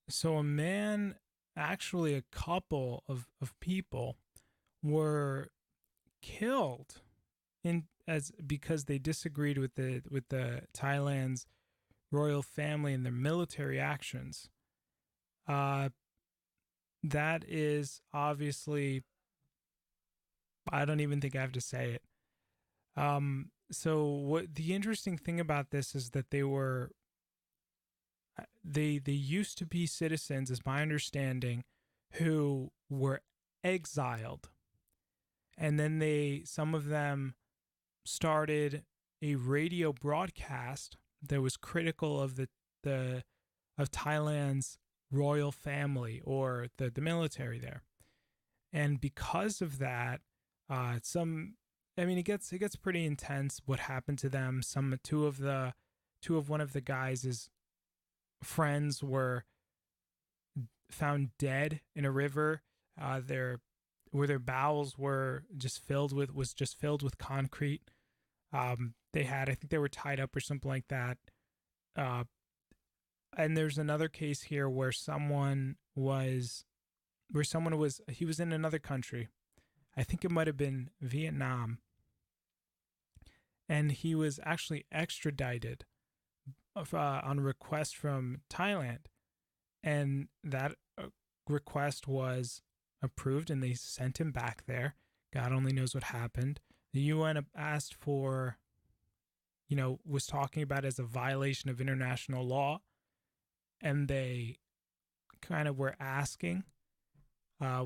So a man, actually a couple of people were killed in as because they disagreed with the Thailand's royal family and their military actions. Uh, that is obviously, I don't even think I have to say it. So what the interesting thing about this is that they used to be citizens, is my understanding, who were exiled, and then some of them started a radio broadcast that was critical of the of Thailand's royal family, or the military there. And because of that, some I mean, it gets pretty intense what happened to them. Two of one of the guys' friends were found dead in a river. Their Where their bowels were just filled with was just filled with concrete. They had, I think they were tied up or something like that. Uh, and there's another case here where he was in another country. I think it might have been Vietnam, and he was actually extradited on a request from Thailand, and that request was approved, and they sent him back there. God only knows what happened. The UN asked for, was talking about it as a violation of international law, and they kind of were asking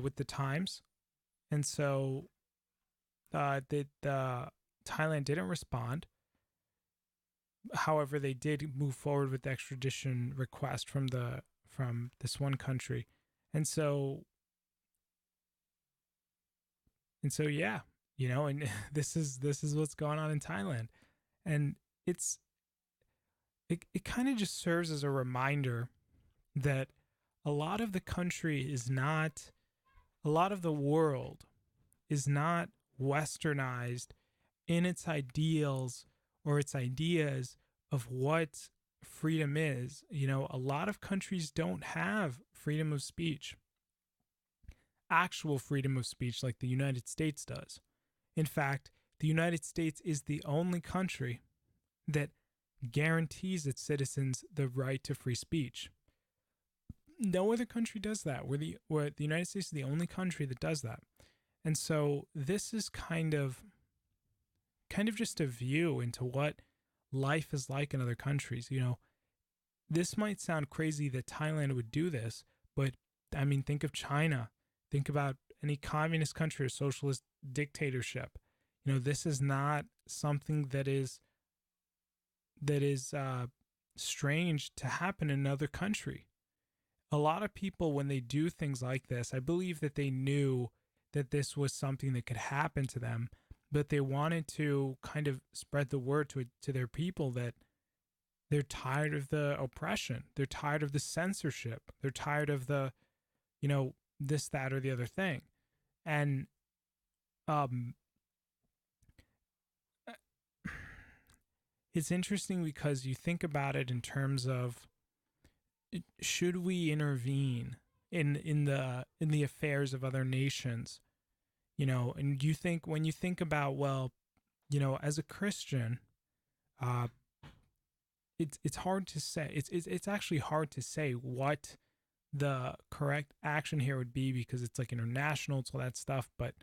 with the times, and so the Thailand didn't respond. However, they did move forward with the extradition request from this one country, and so yeah, and this is what's going on in Thailand, and it's it kind of just serves as a reminder that a lot of the country is not a lot of the world is not westernized in its ideals or its ideas of what freedom is. A lot of countries don't have freedom of speech, actual freedom of speech, like the United States does. In fact, the United States is the only country that guarantees its citizens the right to free speech. No other country does that. The United States is the only country that does that. And so this is kind of just a view into what life is like in other countries. This might sound crazy that Thailand would do this, but I mean, think of China. Think about any communist country or socialist dictatorship. This is not something that is strange to happen in another country. A lot of people, when they do things like this, I believe that they knew that this was something that could happen to them, but they wanted to kind of spread the word to their people that they're tired of the oppression. They're tired of the censorship. They're tired of the, this, that, or the other thing. And um, it's interesting because you think about it in terms of, should we intervene in the affairs of other nations? And you think, when you think about, well, as a Christian, uh, it's hard to say. It's actually hard to say what the correct action here would be, because it's like international, it's all that stuff. But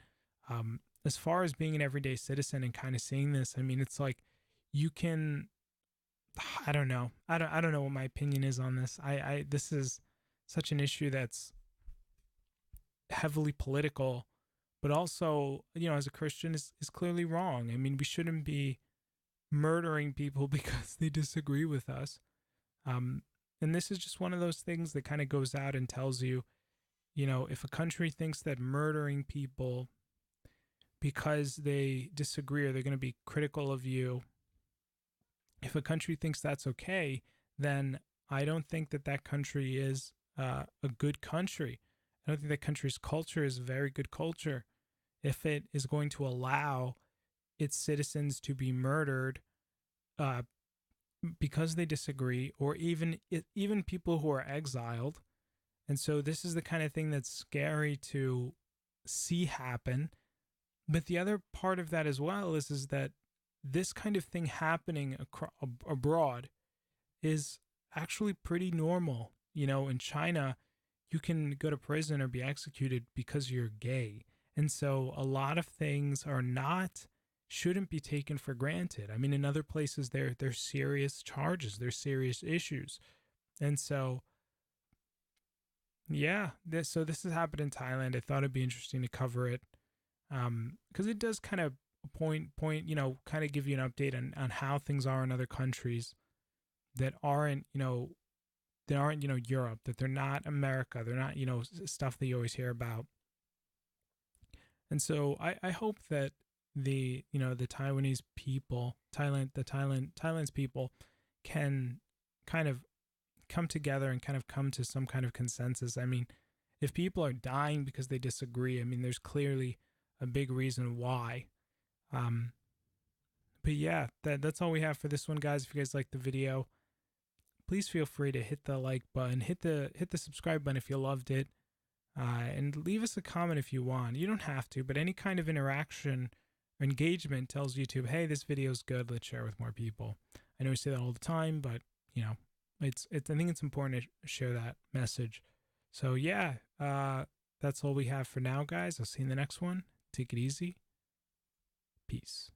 as far as being an everyday citizen and kind of seeing this, I mean, it's like you can. I don't know. I don't know what my opinion is on this. This is such an issue that's heavily political, but also, as a Christian, is clearly wrong. I mean, we shouldn't be murdering people because they disagree with us. Um, and this is just one of those things that kind of goes out and tells you, if a country thinks that murdering people because they disagree, or they're going to be critical of you, if a country thinks that's okay, then I don't think that that country is a good country. I don't think that country's culture is a very good culture if it is going to allow its citizens to be murdered because they disagree, or even people who are exiled. And so this is the kind of thing that's scary to see happen. But the other part of that as well is that this kind of thing happening abroad is actually pretty normal. You know, in China, you can go to prison or be executed because you're gay. And so a lot of things are not, shouldn't be taken for granted. I mean, in other places, there's serious charges, there's serious issues. And so, yeah, so this has happened in Thailand. I thought it'd be interesting to cover it, because it does kind of kind of give you an update on how things are in other countries that aren't, Europe, that they're not America, they're not, stuff that you always hear about. And so I hope that the Taiwanese people, Thailand's people can kind of come together and kind of come to some kind of consensus. I mean, if people are dying because they disagree, I mean, there's clearly a big reason why. But yeah, that's all we have for this one, guys. If you guys like the video, please feel free to hit the like button, hit the subscribe button if you loved it, and leave us a comment if you want. You don't have to, but any kind of interaction or engagement tells YouTube, hey, this video is good, let's share with more people. I know we say that all the time, but it's I think it's important to share that message. So yeah, that's all we have for now, guys. I'll see you in the next one. Take it easy. Peace.